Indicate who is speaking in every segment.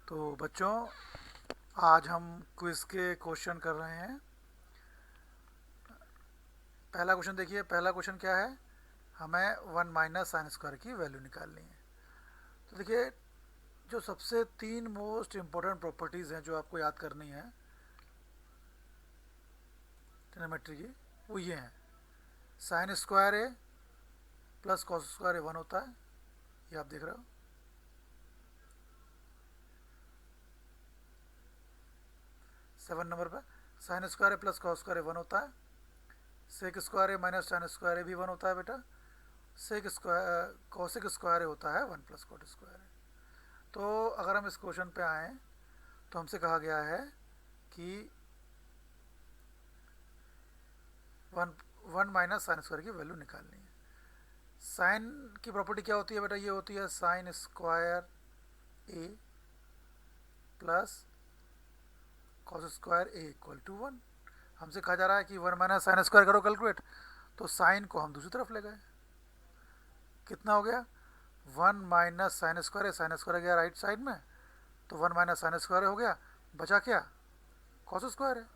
Speaker 1: तो बच्चों, आज हम क्विज के क्वेश्चन कर रहे हैं। पहला क्वेश्चन देखिए। पहला क्वेश्चन क्या है? हमें वन माइनस साइन स्क्वायर की वैल्यू निकालनी है। तो देखिए, जो सबसे तीन मोस्ट इम्पोर्टेंट प्रॉपर्टीज़ हैं जो आपको याद करनी है ट्रिग्नोमेट्री की, वो ये हैं। Sign square A plus cos square A one होता है, ये आप देख रहे हो। सेवन नंबर पर sign square A plus cos square A one होता है। Sec square A minus sine square ए भी वन होता है बेटा। सेक स्क्वायर कॉसिक स्क्वायर ए होता है वन प्लस कॉट स्क्वायर ए। तो अगर हम इस क्वेश्चन पे आएँ तो हमसे कहा गया है कि one one minus sine square की वैल्यू निकालनी है। साइन की प्रॉपर्टी क्या होती है बेटा? ये होती है sine square A plus cos square A equal to one. हमसे कहा जा रहा है कि वन माइनस साइन स्क्वायर करो कैलकुलेट, तो साइन को हम दूसरी तरफ ले गए। कितना हो गया? वन माइनस साइन स्क्वायर है, साइन स्क्वायर गया राइट साइड में, तो वन माइनस साइन स्क्वायर हो गया। बचा क्या? कॉस स्क्वायर है,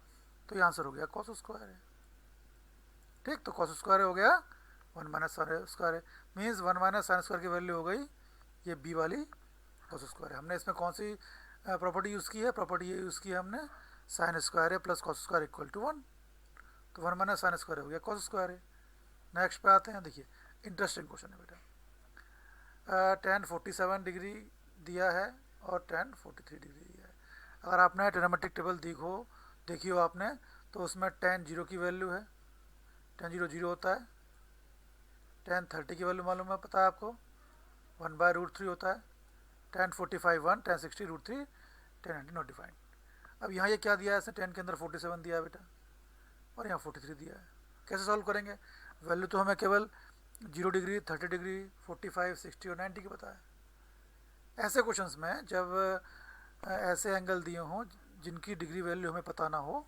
Speaker 1: तो ये आंसर हो गया कॉस स्क्वायर है। ठीक, तो कॉस स्क्वायर हो गया वन माइनस साइन स्क्वायर है। Means one minus sine square की वैल्यू हो गई ये बी वाली कॉस स्क्वायर है। हमने इसमें कौन सी प्रॉपर्टी यूज़ की है? प्रॉपर्टी ये यूज़ की है हमने, साइन स्क्वायर है plus cos square equal to one. तो वन माइनस साइन स्क्वायर हो गया कॉस स्क्वायर है। नेक्स्ट पे आते हैं। देखिए, इंटरेस्टिंग क्वेश्चन है बेटा। टेन 47 डिग्री दिया है और टेन 43 डिग्री दिया है। अगर आपने ट्रिग्नोमेट्रिक टेबल देखी हो आपने, तो उसमें टेन जीरो की वैल्यू है, टेन जीरो जीरो होता है। टेन 30 की वैल्यू मालूम है, पता है आपको, वन बाय रूट थ्री होता है। Tan 45 one, tan 60 root three, tan 90 not defined. अब यहाँ ये क्या दिया है? टेन के अंदर 47 दिया है बेटा, और यहाँ 43 दिया है। कैसे सॉल्व करेंगे? वैल्यू तो हमें केवल 0 डिग्री, 30 डिग्री, 45, 60 और 90 की पता है। ऐसे क्वेश्चंस में जब ऐसे एंगल दिए हों जिनकी डिग्री वैल्यू हमें पता ना हो,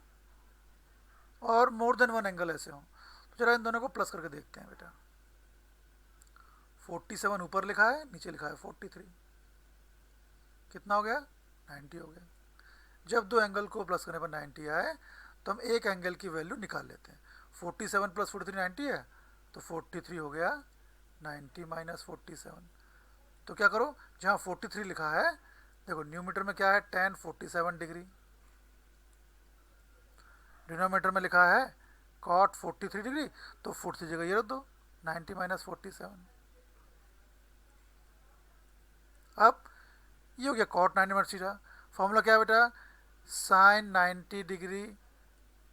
Speaker 1: और मोर देन वन एंगल ऐसे हों, तो जरा इन दोनों को प्लस करके देखते हैं बेटा। 47 ऊपर लिखा है, नीचे लिखा है 43, कितना हो गया? 90 हो गया। जब दो एंगल को प्लस करने पर 90 आए तो हम एक एंगल की वैल्यू निकाल लेते हैं। 47 प्लस 43 90 है, तो 43 हो गया 90 माइनस 47। तो क्या करो, जहाँ 43 लिखा है, देखो न्यूमीटर में क्या है? Ten 47 degree. डिनोमीटर में लिखा है कॉट 43 डिग्री, तो 43 जगह ये रख दो, 90 माइनस 47। अब ये हो गया कॉट 90 माइनस थीटा। फॉर्मूला क्या है बेटा? साइन 90 डिग्री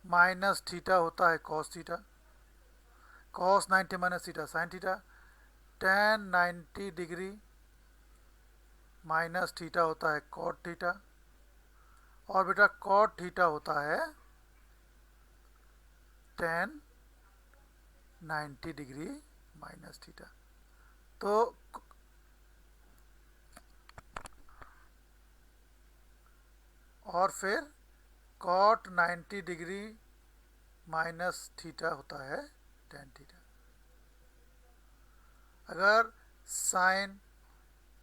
Speaker 1: माइनस थीटा होता है cos theta, cos 90 minus theta sine theta. Tan 90 degree minus theta होता है कॉट थीटा, और बेटा कॉट थीटा होता है टेन 90 डिग्री माइनस थीटा। तो और फिर कॉट 90 डिग्री माइनस थीटा होता है टेन थीटा। अगर साइन,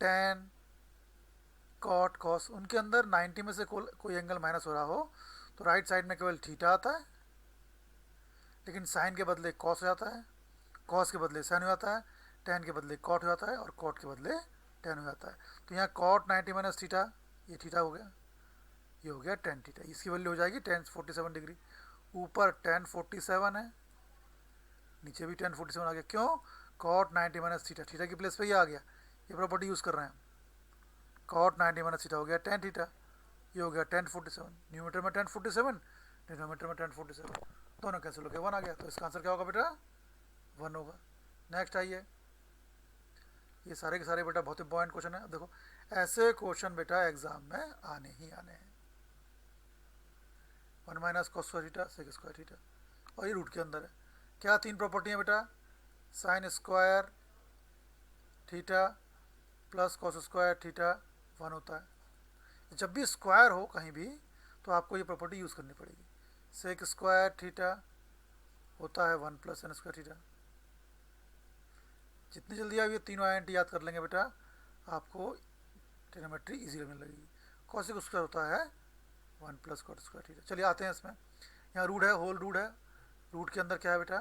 Speaker 1: टेन, कॉट, कॉस, उनके अंदर 90 में से कोई एंगल माइनस हो रहा हो, तो राइट साइड में केवल थीटा आता है, लेकिन साइन के बदले कॉस हो जाता है, कॉस के बदले साइन हो जाता है, टेन के बदले कॉट हो जाता है, और कॉट के बदले टेन हो जाता है। तो यहाँ कॉट 90 माइनस थीटा, ये थीटा हो गया, ये हो गया टेन थीटा। इसकी वैल्यू हो जाएगी टेन 47 डिग्री। ऊपर टेन 47 है, नीचे भी टेन 47 आ गया। क्यों? कॉट 90 माइनस थीटा, थीटा की प्लेस पे ये आ गया, ये प्रॉपर्टी यूज़ कर रहे हैं। कॉट 90 माइनस थीटा हो गया टेन थीटा, ये हो गया टेन 47। न्यूमीटर में टेन 47, डिनोमीटर में टेन 47, दोनों कैंसिल हो गया, वन आ गया। तो इसका आंसर क्या होगा बेटा? वन होगा। नेक्स्ट आइए। ये सारे के सारे बेटा बहुत इंपॉर्टेंट क्वेश्चन है। देखो, ऐसे क्वेश्चन बेटा एग्जाम में आने ही आने हैं। One minus cos square theta sec square theta, और ये रूट के अंदर है। क्या तीन प्रॉपर्टी है बेटा? Sine square theta plus cos square theta one होता है। जब भी स्क्वायर हो कहीं भी, तो आपको ये प्रॉपर्टी यूज़ करनी पड़ेगी। सेक स्क्वायर थीटा होता है one plus tan square theta. जितनी जल्दी आप ये तीनों आइडेंटिटी याद कर लेंगे बेटा, आपको ट्रिग्नोमेट्री इजी लगने लगेगी। कॉसेक स्क्वायर होता है 1 प्लस कॉट स्क्वायर थीटा। चलिए आते हैं इसमें, यहाँ रूट है, होल रूट है, रूट के अंदर क्या है बेटा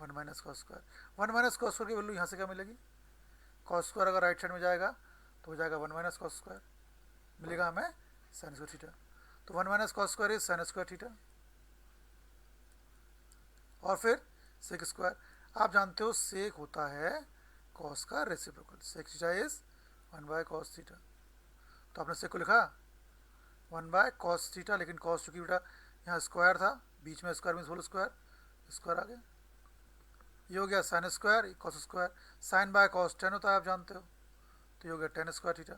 Speaker 1: 1 minus cos square. 1 minus cos square की वैल्यू यहाँ से क्या मिलेगी, कॉस स्क्वायर अगर राइट साइड में जाएगा तो हो जाएगा 1 माइनस कॉस स्क्वायर, मिलेगा हमें साइन स्क्वायर थीटा। तो 1 minus cos square is sine square theta, और फिर सेक स्क्वायर। आप जानते हो सेक होता है कॉस का reciprocal, sec theta is 1 by cos theta. तो आपने सेक को लिखा 1 बाय कॉस थीटा, लेकिन कॉस चूंकि बेटा यहाँ स्क्वायर था, बीच में square means whole square, square आ गया, ये हो गया sine square cos square. Sine by cos 10 होता है आप जानते हो, तो ये हो गया 10 स्क्वायर थीटा,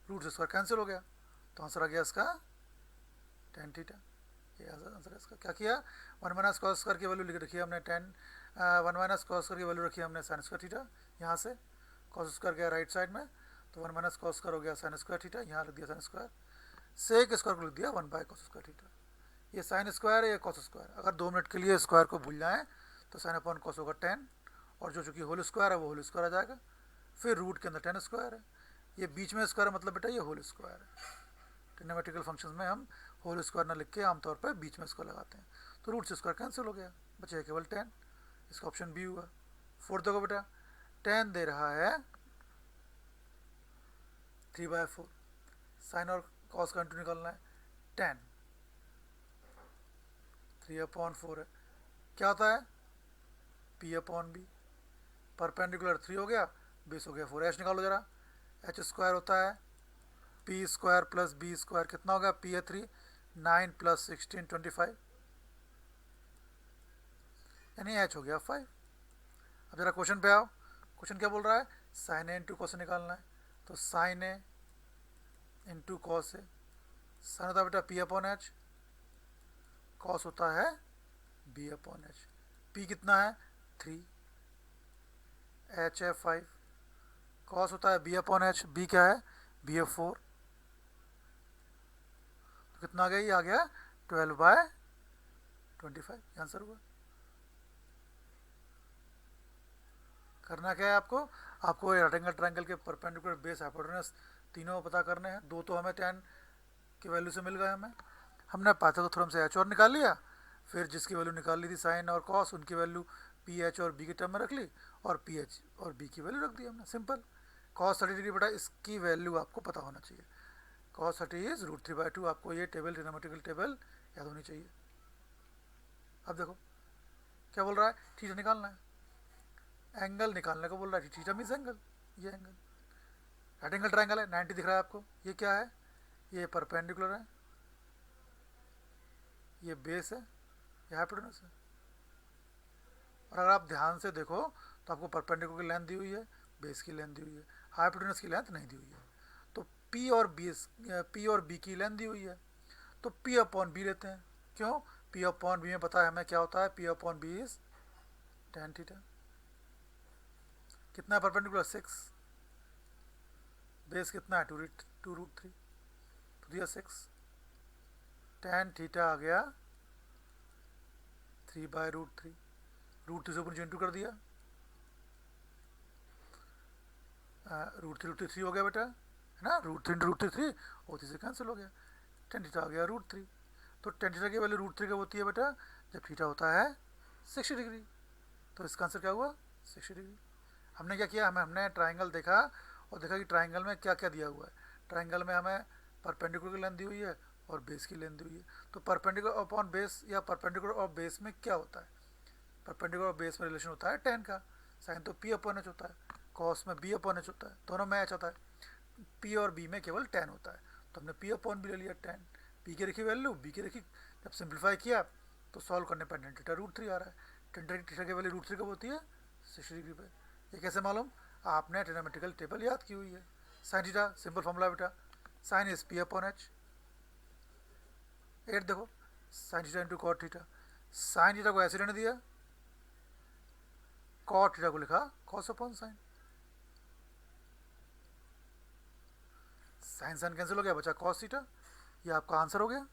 Speaker 1: रूट से स्क्वायर कैंसिल हो गया, तो आंसर आ गया इसका 10 थीटा। ये आंसर है इसका। क्या किया, 1 माइनस कॉस स्क्वायर की वैल्यू लिख रखी है हमने 10, 1 माइनस कॉस स्क्वायर की वैल्यू रखी है हमने साइन स्क्वायर थीटा, यहाँ से कॉस स्क्वायर गया राइट साइड में, तो 1 माइनस कॉस स्क्वायर हो गया साइन स्क्वायर थीटा, यहाँ लिख दिया साइन स्क्वायर, सेक स्क्वायर को लिख दिया 1 बाय कॉस स्क्वायर थीटा। ये साइन स्क्वायर है, ये कॉस स्क्वायर, अगर 2 मिनट के लिए स्क्वायर को भूल जाएँ तो साइन अपॉन कॉस होगा 10, और जो चूँकि होल स्क्वायर है वो होल स्क्वायर आ जाएगा, फिर रूट के अंदर 10 स्क्वायर है, ये बीच में स्क्वायर मतलब बेटा ये होल स्क्वायर है। ट्रिग्नोमेट्रिकल फंक्शंस में हम होल स्क्वायर ना लिख के आमतौर पर बीच में स्क्वायर लगाते हैं, तो रूट से स्क्वायर कैंसिल हो गया, बचे केवल 10, इसका ऑप्शन बी हुआ। फोर्थ देखो बेटा, 10 दे रहा है 3/4, साइन और कॉस का इंटू निकालना है, 10 3/4 है, क्या होता है p/b, परपेंडिकुलर 3 हो गया, बेस हो गया 4, एच निकालो जरा, एच स्क्वायर होता है P square plus B square, कितना होगा पी है 3, 9 प्लस 16 25, यानी एच हो गया 5। अब जरा क्वेश्चन पे आओ, क्वेश्चन क्या बोल रहा है, साइन ए इंटू कॉस निकालना है, तो sign A into cos A, sign होता है बेटा पी अपॉन एच, कॉस होता है बी अपॉन एच, पी कितना है 3, एच है 5, कॉस होता है बी अपॉन एच, बी क्या है बी है 4, तो कितना आ गया, ये आ गया 12/25, आंसर हुआ। करना क्या है आपको, आपको रेक्टेंगल ट्रायंगल के परपेंडिकुलर बेस हाइपोटेनस तीनों पता करने हैं, दो तो हमें 10 की वैल्यू से मिल गए, हमने पाइथागोरस थ्योरम से एच और निकाल लिया, फिर जिसकी वैल्यू निकाल ली थी साइन और कॉस, उनकी वैल्यू पी एच और बी के टर्म में रख ली, और पी एच और बी की वैल्यू रख दी हमने, सिंपल। कॉस 30 डिग्री बेटा इसकी वैल्यू आपको पता होना चाहिए, cos 30 इज √3/2, आपको ये टेबल ट्रिग्नोमेट्रिकल टेबल याद होनी चाहिए। अब देखो क्या बोल रहा है, थीटा निकालना है, एंगल निकालने को बोल रहा है, थीटा मीन्स एंगल, ये एंगल राइट एंगल ट्रायंगल है, 90 दिख रहा है आपको, ये क्या है, ये परपेंडिकुलर है, ये बेस है, ये हाइपोटेनस है, और अगर आप ध्यान से देखो तो आपको परपेंडिकुलर की लेंथ दी हुई है, बेस की लेंथ दी हुई है, हाइपोटेनस की लेंथ नहीं दी हुई है, तो पी और बी की लेंथ दी हुई है, तो पी अपॉन बी लेते हैं, क्यों, पी अपॉन बी में पता है हमें क्या होता है, P upon B is tan theta, कितना है परपेंडिकुलर 6, बेस कितना है 2√3, तो दिया 6, tan थीटा आ गया 3/√3, √3 से ऊपर इंटू कर दिया, √3 हो गया बेटा, है ना, √3 इंटू √3 और 3 से कैंसिल हो गया, tan थीटा आ गया √3, तो tan थीटा की वैल्यू √3 कब होती है बेटा, जब थीटा होता है 60 डिग्री, तो इसका आंसर क्या हुआ 60 डिग्री। हमने क्या किया, हमने ट्रायंगल देखा और देखा कि ट्रायंगल में क्या क्या दिया हुआ है, ट्रायंगल में हमें परपेंडिकुलर की लेंथ दी हुई है और बेस की लेंथ दी हुई है, तो परपेंडिकुलर अपॉन बेस या परपेंडिकुलर और बेस में क्या होता है, परपेंडिकुलर और बेस में रिलेशन होता है tan का, साइन तो पी अपॉन एच होता है, कॉस में बी अपॉन एच होता है, दोनों में एच होता है, पी और बी में केवल tan होता है, तो हमने पी अपॉन बी ले लिया, tan पी की रखी वैल्यू बी की रखी, जब सिंप्लीफाई किया तो सॉल्व करने पर tan थीटा √3 आ रहा है, tan थीटा की वैल्यू √3 कब होती है 60 डिग्री पे, ये कैसे मालूम, आपने ट्रिग्नोमेट्रिकल टेबल याद की हुई है। साइन थीटा सिंपल फॉर्मूला बेटा, sine is P upon H, 8 देखो sine theta into cot theta, sine theta को ऐसे रहने दिया, कॉट थीटा को लिखा cos upon sine, sine sine cancel हो गया, बचा कॉस थीटा, ये आपका आंसर हो गया।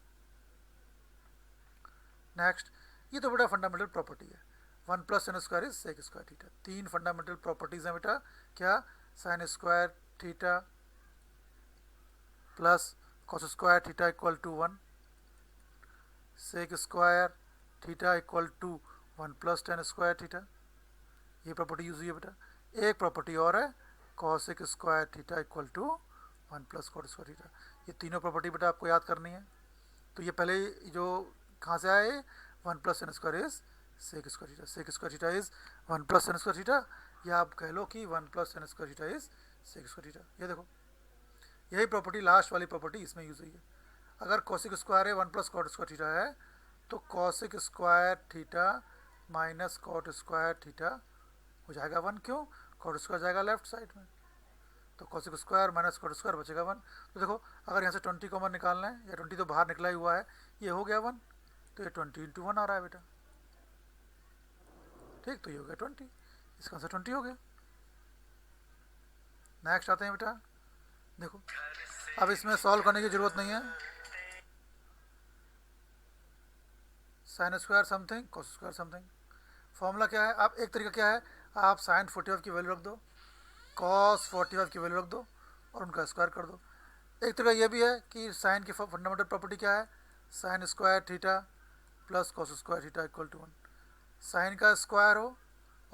Speaker 1: नेक्स्ट, ये तो बेटा फंडामेंटल प्रॉपर्टी है, 1 plus sine square is sec square theta, 3 fundamental properties हैं बेटा, क्या, sine square theta plus cos square theta equal to 1, sec square theta equal to 1 plus tan square theta. ये प्रॉपर्टी यूज हुई है बेटा। एक property और है, cosec square theta equal to 1 plus cot square theta. ये तीनों प्रॉपर्टी बेटा आपको याद करनी है। तो ये पहले जो कहाँ से आए, 1 plus tan square is sec square theta, sec square theta is 1 plus tan square theta, या आप कह लो कि 1 plus tan square theta is sec square theta. ये देखो, यही प्रॉपर्टी लास्ट वाली प्रॉपर्टी इसमें यूज हुई है। अगर कॉसिक स्क्वायर है 1 प्लस कॉट स्क्वायर थीटा है, तो cosec square theta minus cot square theta हो जाएगा 1। क्यों, कॉट स्क्वायर जाएगा लेफ्ट साइड में, तो cosec square minus cot square बचेगा 1। तो देखो, अगर यहाँ से 20 कॉमन निकालना है, या 20 तो बाहर निकला ही हुआ है, ये हो गया 1, तो ये 20 इंटू 1 आ रहा है बेटा। ठीक, तो ये हो गया 20, इसका आंसर 20 हो गया। नेक्स्ट आते हैं बेटा, देखो अब इसमें सॉल्व करने की जरूरत नहीं है। Sine square something cos square something, formula क्या है, आप एक तरीका क्या है, आप साइन 45 की वैल्यू रख दो, कॉस 45 की वैल्यू रख दो और उनका स्क्वायर कर दो। एक तरीका ये भी है कि साइन की फंडामेंटल प्रॉपर्टी क्या है, sine square theta plus cos square theta equal to 1। Sine का स्क्वायर हो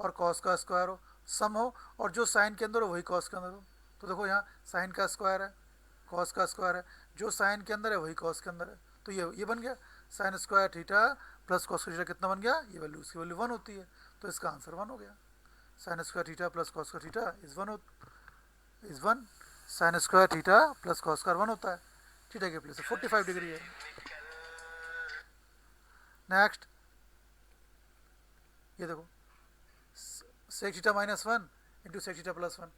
Speaker 1: और कॉस का स्क्वायर हो, सम हो, और जो साइन के अंदर हो वही कॉस के अंदर हो। तो देखो यहाँ साइन का स्क्वायर है, कॉस का स्क्वायर है, जो साइन के अंदर है वही कॉस के अंदर है, तो ये बन गया sine square theta plus cos theta. कितना बन गया, ये वैल्यू, इसकी वैल्यू 1 होती है, तो इसका आंसर 1 हो गया। Sine square theta plus cos का theta is 1, sine square theta plus cos का 1 होता है, थीटा के प्लेस 45 डिग्री है। नेक्स्ट, ये देखो sec theta minus 1 into sec theta plus 1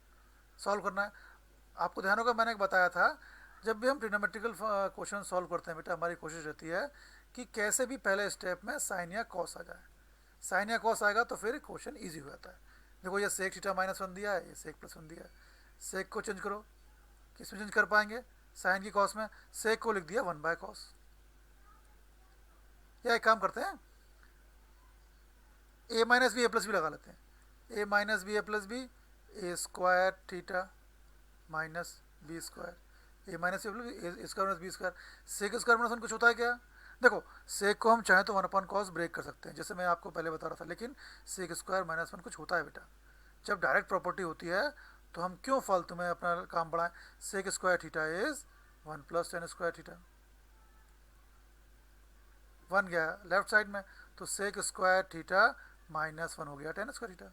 Speaker 1: solve करना है। आपको ध्यान होगा मैंने बताया था, जब भी हम ट्रिग्नोमेट्रिकल क्वेश्चन सॉल्व करते हैं बेटा, हमारी कोशिश रहती है कि कैसे भी पहले स्टेप में साइन या कॉस आ जाए। साइन या कॉस आएगा तो फिर क्वेश्चन ईजी हो जाता है। देखो ये सेक थीटा माइनस 1 दिया है, ये सेक प्लस 1 दिया है। सेक को चेंज करो, किस में चेंज कर पाएंगे, साइन की कॉस में। सेक को लिख दिया 1 बाय कॉस, या एक काम करते हैं, A minus B A plus B लगा लेते हैं, A minus B A plus B, A square theta minus B square, A minus A plus A square minus B square. Sec square minus 1 कुछ होता है क्या, देखो सेक को हम चाहें तो 1 अपॉन कॉस ब्रेक कर सकते हैं, जैसे मैं आपको पहले बता रहा था, लेकिन सेक स्क्वायर माइनस 1 कुछ होता है बेटा। जब डायरेक्ट प्रॉपर्टी होती है तो हम क्यों फालतू में अपना काम बढ़ाएं। Sec square theta is 1 plus tan square theta, 1 गया लेफ्ट साइड में, तो सेक स्क्वायर थीटा माइनस 1 हो गया टेन स्क्वायर थीटा,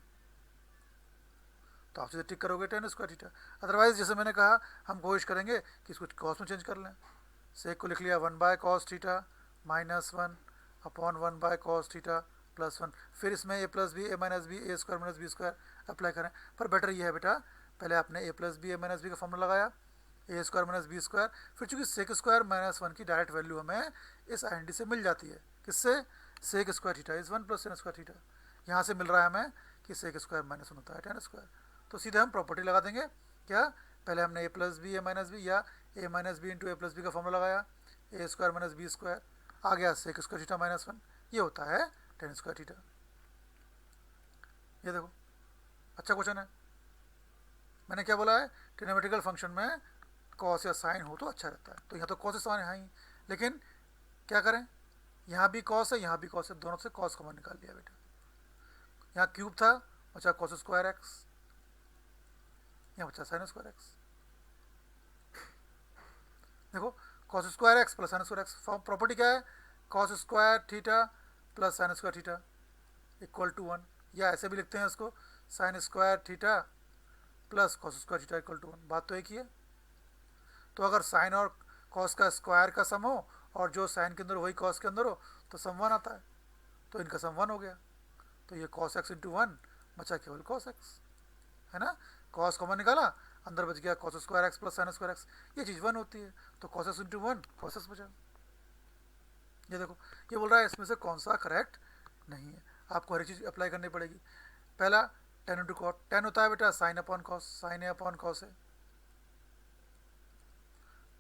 Speaker 1: तो आप सीधे टिक करोगे टेन स्क्वायर थीटा। अदरवाइज जैसे मैंने कहा, हम कोशिश करेंगे कि इसको कॉस में चेंज कर लें। सेक को लिख लिया 1 by cos theta minus 1 upon 1 by cos theta plus 1, फिर इसमें A plus B A minus B A square minus B square apply करें। पर बेटर ये है बेटा, पहले आपने A plus B A minus B का फॉर्मूला लगाया, A square minus B square, फिर चूंकि सेक स्क्वायर माइनस 1 की डायरेक्ट वैल्यू हमें इस आई से मिल जाती है, किससे, sec square theta is 1 plus tan square theta. यहाँ से मिल रहा है हमें कि सेक स्क्वायर माइनस 1 होता है टेन स्क्वायर, तो सीधे हम प्रॉपर्टी लगा देंगे। क्या, पहले हमने ए plus B A minus B या ए माइनस बी इंटू ए प्लस बी का फॉर्मूला लगाया, A square minus B square, आ गया सेक स्क्वायर थीटा माइनस 1, ये होता है टेन स्क्वायर थीटा। ये देखो अच्छा क्वेश्चन है। मैंने क्या बोला है, ट्रिग्नोमेट्रिकल फंक्शन में कॉस या साइन हो तो अच्छा रहता है, तो यहाँ तो कॉस या साइन है ही, लेकिन क्या करें, यहाँ भी कॉस है यहाँ भी कॉस है, दोनों से कॉस कॉमन निकाल लिया बेटा। यहाँ क्यूब था, बचा कॉस स्क्वायर एक्स, यहाँ बचा साइन स्क्वायर एक्स। देखो cos square x plus sine square x, property क्या है, cos square theta plus sine square theta equal to 1, या ऐसे भी लिखते हैं इसको, sine square theta plus cos square theta equal to 1। बात तो एक ही है। तो अगर साइन और कॉस का स्क्वायर का सम हो और जो साइन के अंदर वही कॉस के अंदर हो तो सम 1 आता है, तो इनका सम 1 हो गया, तो ये कॉस एक्स इंटू 1 बचा केवल कॉस एक्स, है ना। कॉस कॉमन निकाला, अंदर बच गया cos square x plus sine square x, ये चीज़ 1 होती है, तो cos x into 1 cos x बचा। ये देखो, ये बोल रहा है इसमें से कौन सा करेक्ट नहीं है, आपको हर एक चीज़ अप्लाई करनी पड़ेगी। पहला टेन इंटू कॉट, टेन होता है बेटा साइन अपॉन कॉस, साइन ए अपॉन कॉस है।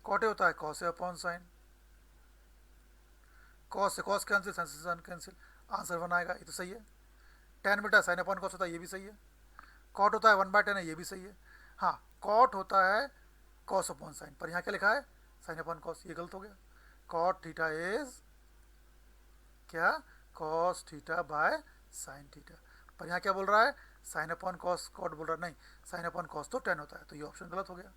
Speaker 1: कॉट ए होता है cos A upon sine, cos से कॉस कैंसिल, साइन से साइन कैंसिल, आंसर 1 आएगा, ये तो सही है। टेन बेटा साइन अपॉन कॉस होता है, ये भी सही है। कॉट होता है 1/10 है, ये भी सही है। हाँ, कॉट होता है कॉस अपॉन साइन, पर यहाँ क्या लिखा है साइन अपॉन कॉस, ये गलत हो गया। कॉट थीटा इज क्या, cos theta by sine theta. पर यहाँ क्या बोल रहा है, साइन अपॉन कॉस कॉट बोल रहा है, नहीं साइन अपॉन कॉस तो टेन होता है, तो ये ऑप्शन गलत हो गया।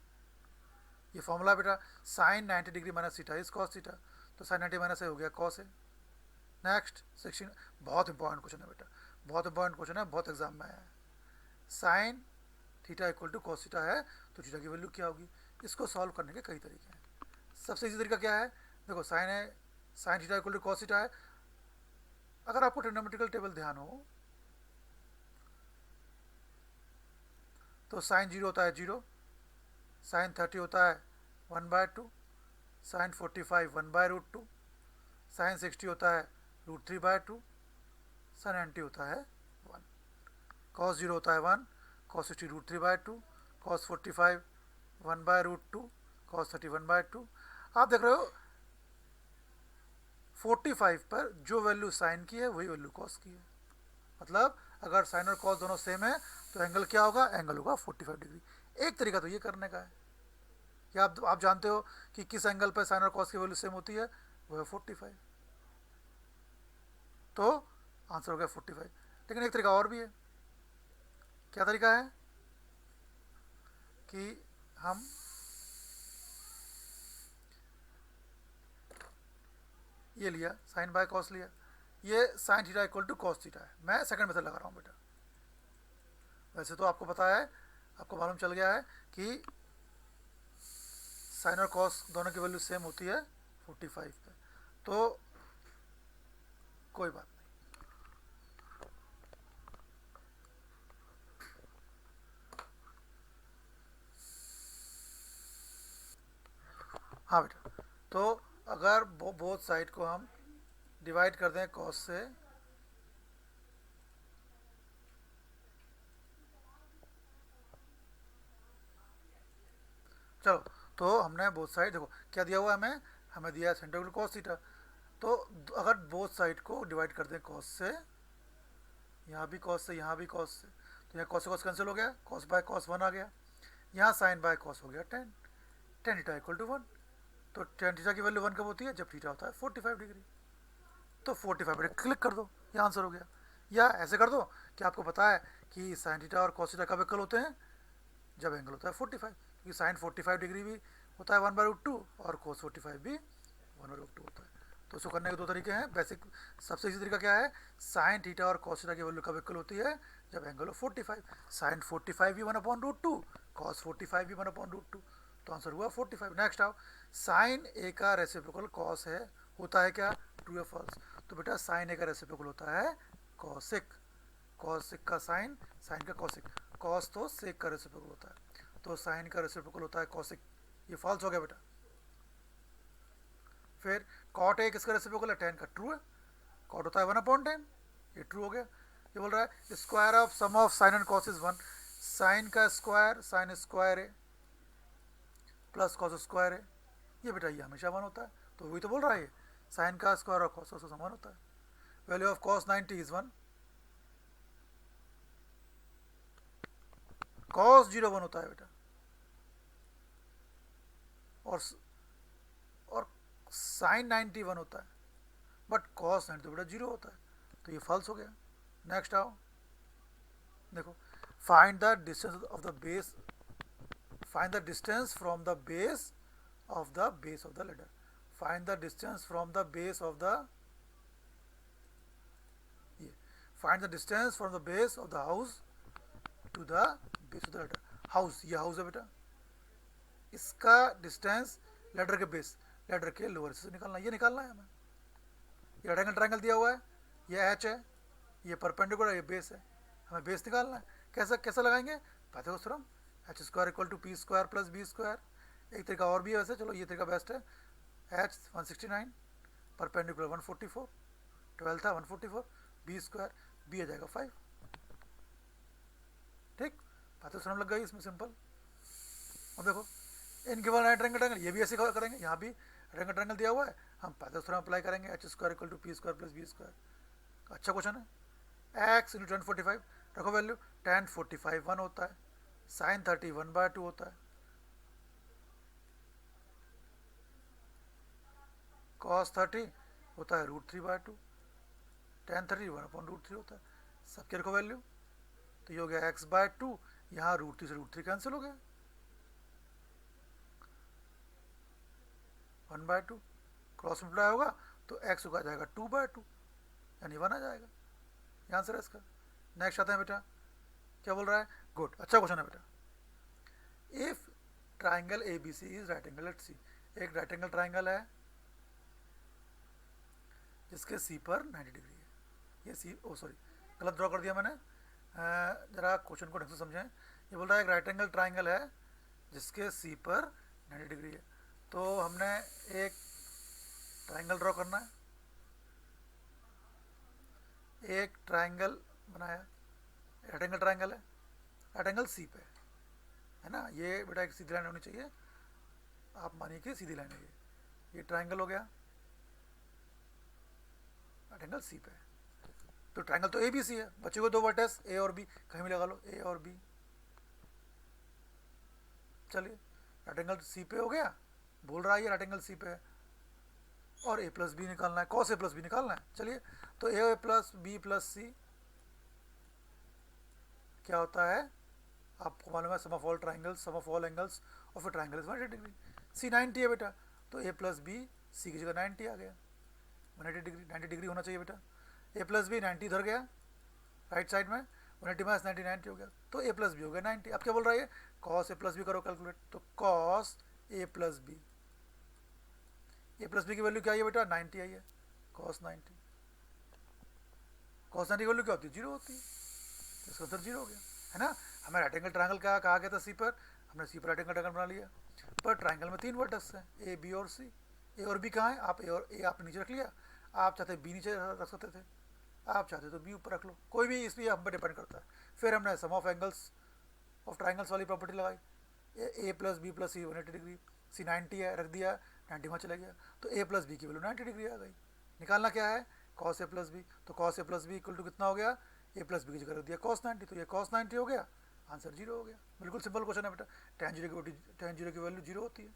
Speaker 1: ये फॉर्मूला बेटा sine 90 degree minus theta is cos theta, तो साइन 90 माइनस ए हो गया कॉस ए। नेक्स्ट 16, बहुत इंपॉर्टेंट क्वेश्चन है बेटा, बहुत इंपॉर्टेंट क्वेश्चन है, बहुत एग्जाम में आया है। Sine theta equal to cos theta है तो थीटा की वैल्यू क्या होगी। इसको सॉल्व करने के कई तरीके हैं। सबसे इजी तरीका क्या है, देखो साइन है, sine theta equal to cos theta है। अगर आपको ट्रिग्नोमेट्रिकल टेबल ध्यान हो तो साइन 0 होता है 0, साइन 30 होता है 1/2, साइन 45 1/√2, साइन 60 होता है √3/2, साइन 90 होता है 1, कॉस 0 होता है 1, कॉस 60 √3/2, कॉस 45 1/√2, कॉस 30 1/2। आप देख रहे हो 45 पर जो वैल्यू साइन की है वही वैल्यू कॉस की है। मतलब अगर साइन और कॉस दोनों सेम है तो एंगल क्या होगा, एंगल होगा 45 डिग्री। एक तरीका तो ये करने का है कि आप जानते हो कि किस एंगल पर साइन और कॉस की वैल्यू सेम होती है, वो है 45, तो आंसर हो गया 45। लेकिन एक तरीका और भी है। क्या तरीका है कि हम ये लिया साइन बाय कॉस लिया, ये sine theta equal to cos theta है। मैं सेकंड मेथड लगा रहा हूँ बेटा। वैसे तो आपको पता है, आपको मालूम चल गया है कि साइन और कॉस दोनों की वैल्यू सेम होती है 45 पे, तो कोई बात नहीं। हाँ बेटा, तो अगर बोथ साइड को हम डिवाइड कर दें कॉस से, चलो तो हमने बोथ साइड, देखो क्या दिया हुआ है हमें दिया है सेंटर कॉस थीटा। तो अगर बोथ साइड को डिवाइड कर दें कॉस से, यहाँ भी कॉस से यहाँ भी कॉस से, तो यहाँ कॉस से कॉस कैंसिल हो गया, कॉस बाय कॉस 1 आ गया, यहाँ साइन बाय कॉस हो गया 10, टेन थीटा इक्वल टू 1। तो टेन थीटा की वैल्यू 1 कब होती है, जब थीटा होता है 45 डिग्री। तो 45 डिग्री क्लिक कर दो, ये आंसर हो गया। या ऐसे कर दो कि आपको पता है कि साइन थीटा और कॉस थीटा कब इक्वल होते हैं, जब एंगल होता है 45, क्योंकि साइन 45 डिग्री भी होता है 1/√2 और कोस 45 भी 1/√2 होता है। तो उसको करने के दो तरीके हैं। बेसिक सबसे इजी तरीका क्या है, साइन थीटा और कॉस थीटा की वैल्यू कब इक्वल होती है, जब एंगल हो 45। साइन 45 भी 1/√2, कॉस 45 भी 1/√2, तो आंसर हुआ 45। नेक्स्ट आओ, साइन ए का रेसिप्रोकल कॉस है, होता है क्या, ट्रू या फॉल्स। तो बेटा साइन ए का रेसिप्रोकल होता है कॉसिक, कॉसिक का साइन, साइन का कॉसिक, कॉस तो सेक का रेसिप्रोकल होता है, तो साइन का रेसिप्रोकल होता है कॉसिक, ये फॉल्स हो गया बेटा। फिर कॉट ए किसका रेसिप्रोकल है, टेन का, ट्रू है, कॉट होता है 1/10, ये ट्रू हो गया। ये बोल रहा है square of sum of sine and cos is 1, sine का square sine square A plus cos square A, ये बेटा ये हमेशा 1 होता है, तो वही तो बोल रहा है, साइन का स्क्वायर और कॉस का समान होता है। Value of cos 90 is 1, cos 0 1 होता है बेटा, और साइन 90 1 होता है, बट कॉस 90 तो बेटा 0 होता है, तो ये फॉल्स हो गया। नेक्स्ट आओ, देखो find the distance of the base, find the distance from the base of the base of the ladder, find the distance from the base of the, ये find the distance from the base of the house to the base of the ladder. House, ये house है बेटा, इसका distance ladder के base, ladder के lower से निकालना, ये निकालना है हमें। ये रेक्टेंगल ट्रायंगल दिया हुआ है, ये एच है, ये परपेंडिकुलर, ये बेस है, हमें बेस निकालना है। कैसा कैसा लगाएंगे, Pythagoras theorem, H square equal to P square plus B square. एक तरीका और भी है वैसे, चलो ये तरीका बेस्ट है। एच 169, परपेंडिकुलर 144, 12 था 144, बी स्क्वायर, बी आ जाएगा 5, ठीक, पाइथागोरस थ्योरम लग गई इसमें सिंपल। अब देखो in given right triangle triangle, ये भी ऐसे करेंगे, यहाँ भी रेक्टेंगल ट्रायंगल दिया हुआ है, हम पाइथागोरस थ्योरम अप्लाई करेंगे, H square equal to P square plus B square. अच्छा क्वेश्चन है। एक्स इंटू 1045 रखो वैल्यू, 1045 1 होता है, साइन 30 1/2 होता है, कॉस 30 होता है √3/2, tan 30 1/√3 होता है, सबके रखो वैल्यू, तो ये हो गया x/2, यहाँ √3 से √3 कैंसिल हो गया, 1/2 क्रॉस मल्टीप्लाई होगा तो x होगा जाएगा 2/2 यानी 1 आ जाएगा, ये आंसर है इसका। नेक्स्ट आते हैं बेटा, क्या बोल रहा है, गुड, अच्छा क्वेश्चन है बेटा। If triangle ABC is right angle at C, एक राइट एंगल ट्राइंगल है जिसके C पर 90 डिग्री है, ये C, ओ सॉरी गलत ड्रॉ कर दिया मैंने, जरा क्वेश्चन को ढंग से समझें। ये बोल रहा है एक राइट एंगल ट्राइंगल है जिसके C पर 90 डिग्री है, तो हमने एक ट्राइंगल ड्रॉ करना है, एक ट्राइंगल बनाया, राइट एंगल ट्राइंगल है, राइट एंगल C पे है ना, ये बेटा एक सीधी लाइन होनी चाहिए, आप मानिए कि सीधी लाइन है ये ट्राइंगल हो गया राइट एंगल C पे, तो ट्राइंगल तो ABC है, बच्चे को दो वर्टेक्स A और B, कहीं भी लगा लो A और B, चलिए राइट एंगल C पे हो गया, बोल रहा है ये राइट एंगल C पे है, और A+B निकालना है, कॉस A+B निकालना है, चलिए तो A+B+C क्या होता है, आपको मालूम है sum of all triangles, sum of all angles of a triangle is 180 degree, C 90 है बेटा, तो A+B C की जगह 90 आ गया, 180 डिग्री, 90 डिग्री होना चाहिए बेटा, A+B 90 इधर गया राइट साइड में, 180 माइनस 90 90 हो गया, तो A+B हो गया 90। अब क्या बोल रहा है, cos A+B करो कैलकुलेट, तो cos A+B, A+B की वैल्यू क्या आई है बेटा, 90 आई है, cos 90, cos 90 की वैल्यू क्या होती है, 0 होती है, तो इसका उत्तर 0 हो गया, है ना। हमें राइट एंगल ट्रायंगल का कहा गया था C पर, हमने C पर राइट एंगल ट्रायंगल बना लिया, पर ट्रायंगल में 3 वर्टेक्स हैं A, B और C, A और B कहाँ है, आप A आपने नीचे रख लिया, आप चाहते B नीचे रख सकते थे, आप चाहते तो B ऊपर रख लो, कोई भी इसलिए हम पर डिपेंड करता है। फिर हमने सम ऑफ एंगल्स ऑफ ट्राइंगल्स वाली प्रॉपर्टी लगाई, A+B+C 180 डिग्री, C 90 है, रख दिया 90 वहाँ चला गया, तो A+B की वैल्यू 90 डिग्री आ गई। निकालना क्या है, cos A+B, तो cos A+B इक्वल टू कितना हो गया, A+B की जगह रख दिया cos 90, तो ये cos 90 हो गया, आंसर 0 हो गया। बिल्कुल सिंपल क्वेश्चन है बेटा, tan 0 की वैल्यू 0 होती है,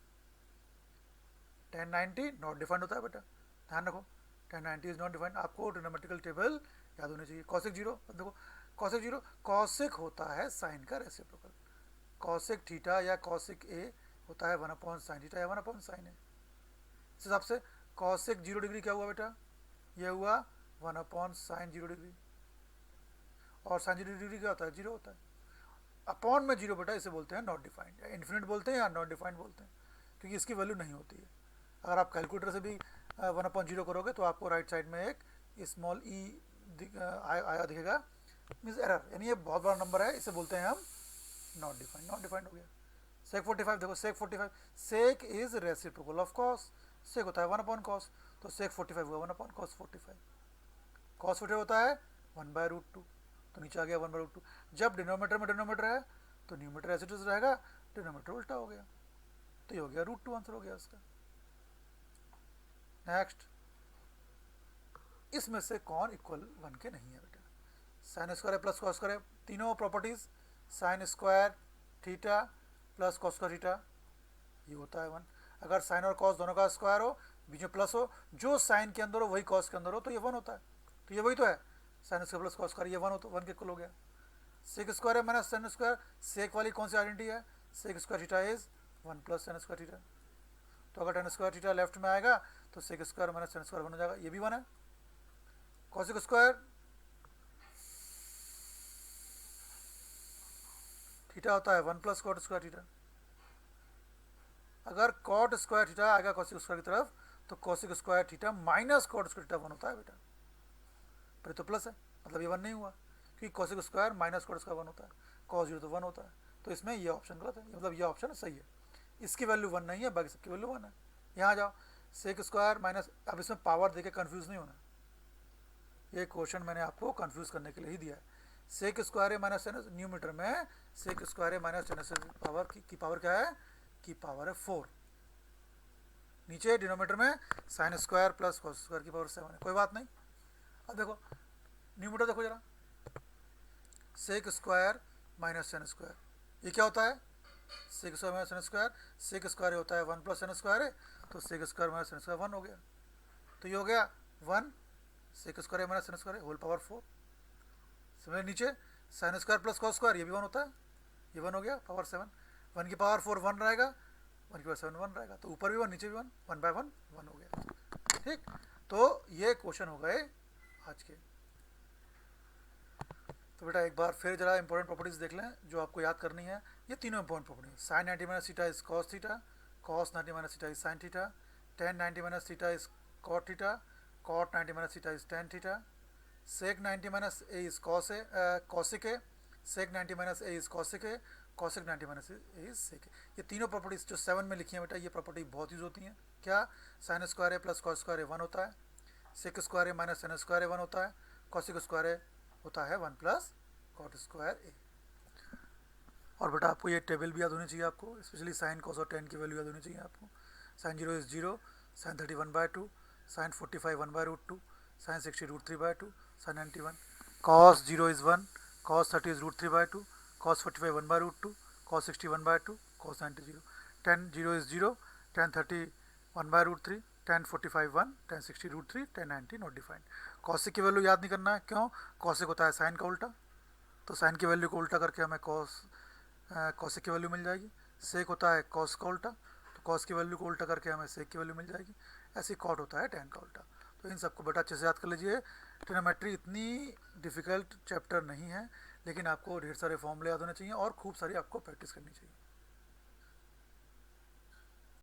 Speaker 1: tan 90 नॉट डिफाइंड होता है बेटा, ध्यान रखो, tan 90 इज नॉट डिफाइंड, आपको ट्रिग्नोमेट्रिकल टेबल याद होनी चाहिए। cosec 0, देखो cosec 0, cosec होता है साइन का रेसिप्रोकल, cosec थीटा या cosec A होता है 1/sin थीटा या 1/sin A, इस हिसाब से cosec 0 डिग्री क्या हुआ बेटा, ये हुआ 1/sin 0 डिग्री, और sin 0 डिग्री क्या होता है, 0 होता है, अपॉन में 0 बेटा इसे बोलते हैं नॉट डिफाइंड, या इन्फिनिट बोलते हैं या नॉट डिफाइंड बोलते हैं, क्योंकि इसकी वैल्यू नहीं होती है। अगर आप कैलकुलेटर से भी 1/0 करोगे तो आपको राइट साइड में एक स्मॉल ई आया दिखेगा, मीन्स एरर, यानी ये बहुत बड़ा नंबर है, इसे बोलते हैं हम नॉट डिफाइंड, नॉट डिफाइंड हो गया। sec 45, देखो sec 45, sec is reciprocal of cos, sec होता है 1/cos, तो sec 45 हुआ 1/cos 45, cos 45 होता है 1/√2, तो नीचे आ गया 1/√2, जब डिनोमीटर में डिनोमीटर है तो न्यूमीटर एज इट इज रहेगा, डिनोमीटर उल्टा हो गया, तो ये हो गया √2, आंसर हो गया इसका। नेक्स्ट, इसमें से कौन इक्वल 1 के नहीं है बेटा, sine square plus cos square, तीनों properties sine square theta plus cos square theta, ये होता है 1। अगर साइन और कॉस दोनों का स्क्वायर हो, बीच में प्लस हो, जो साइन के अंदर हो वही कॉस के अंदर हो, तो ये 1 होता है, तो ये वही तो है, sine square plus cos square, ये 1 हो तो 1 के इक्वल हो गया। सेक स्क्वायर है माइनस साइन स्क्वायर, सेक वाली कौन सी आइडेंटिटी है, sec square theta is 1 plus sine square theta, तो अगर tan स्क्वायर थीटा लेफ्ट में आएगा तो sec square minus sine square 1 हो जाएगा, ये भी 1 है। कॉसेक स्क्वायर थीटा होता है 1 प्लस कॉट स्क्वायर थीटा, अगर कॉट स्क्वायर थीटा आएगा कॉसेक स्क्वायर की तरफ तो cosec square theta minus cot square theta 1 होता है बेटा, पर तो प्लस है, मतलब ये 1 नहीं हुआ, क्योंकि cosec square minus cot square 1 होता है, कॉस 0 तो 1 होता है, तो इसमें ये ऑप्शन गलत है, मतलब ये ऑप्शन सही है, इसकी वैल्यू 1 नहीं है, बाकी सबकी वैल्यू 1 है। यहाँ जाओ, सेक स्क्वायर माइनस, अब इसमें पावर देके कंफ्यूज नहीं होना, ये क्वेश्चन मैंने आपको कंफ्यूज करने के लिए ही दिया है। सेक स्क्वायर माइनस न्यूमीटर में सेक स्क्वायर माइनस पावर की पावर क्या है, की पावर है 4, नीचे डिनोमीटर में sign square plus cos square की पावर 7 है, कोई बात नहीं। अब देखो न्यूमीटर देखो जरा, sec square minus sine square, ये क्या होता है, sec square minus sine square, sec square होता है 1 प्लस साइन स्क्वायर है, तो sec square minus sine square 1 हो गया, तो ये हो गया 1 sec square minus sine square whole power 4। समझ नीचे sine square plus cos square, ये भी 1 होता है, ये 1 हो गया पावर 7। 1 की पावर 4 1 रहेगा, 1 की पावर 7 1 रहेगा, तो ऊपर भी 1 नीचे भी 1, 1 बाय 1 1 हो गया। ठीक, तो ये क्वेश्चन हो गए आज के। तो बेटा एक बार फिर जरा इंपॉर्टेंट प्रॉपर्टीज देख लें जो आपको याद करनी है। ये तीनों important property, sine 90 minus theta is cos theta, cos 90 minus theta is sine theta, tan 90 minus theta is cot theta, cot 90 minus theta is tan theta, sec 90 minus A is cosec A, sec 90 minus A is cosec A, cosec 90 minus A is sec A. ये तीनों properties जो 7 में लिखी हैं बेटा, ये property बहुत use होती हैं। क्या, sine square A plus cos square ए 1 होता है, sec square A minus sine square ए 1 होता है, कॉसिक स्क्वायर ए होता है 1 प्लस कॉट स्क्वायर ए। और बेटा आपको ये टेबल भी याद होनी चाहिए आपको, स्पेशली साइन कॉस और टेन की वैल्यू याद होनी चाहिए आपको। Sine 0 is 0, sine 30 1/2, sine 45 1/√2, sine 60 √3/2, sine 91, cos 0 is 1, cos 30 is √3/2, cos 45 1/√2, cos 60 1/2, cos 90 0, tan 0 is 0, tan 30 1/√3, tan 45 1, tan 60 √3, tan 90 not defined. Cosec की वैल्यू याद नहीं करना है, क्यों, कॉसिक होता है साइन का उल्टा, तो साइन की वैल्यू को उल्टा करके हमें कॉसिक की वैल्यू मिल जाएगी। सेक होता है कॉस का उल्टा, तो कॉस की वैल्यू को उल्टा करके हमें सेक की वैल्यू मिल जाएगी। ऐसे कॉट होता है टेन का उल्टा। तो इन सबको बेटा अच्छे से याद कर लीजिए। ट्रिग्नोमेट्री इतनी डिफ़िकल्ट चैप्टर नहीं है, लेकिन आपको ढेर सारे फॉर्मूले याद होने चाहिए और खूब सारी आपको प्रैक्टिस करनी चाहिए।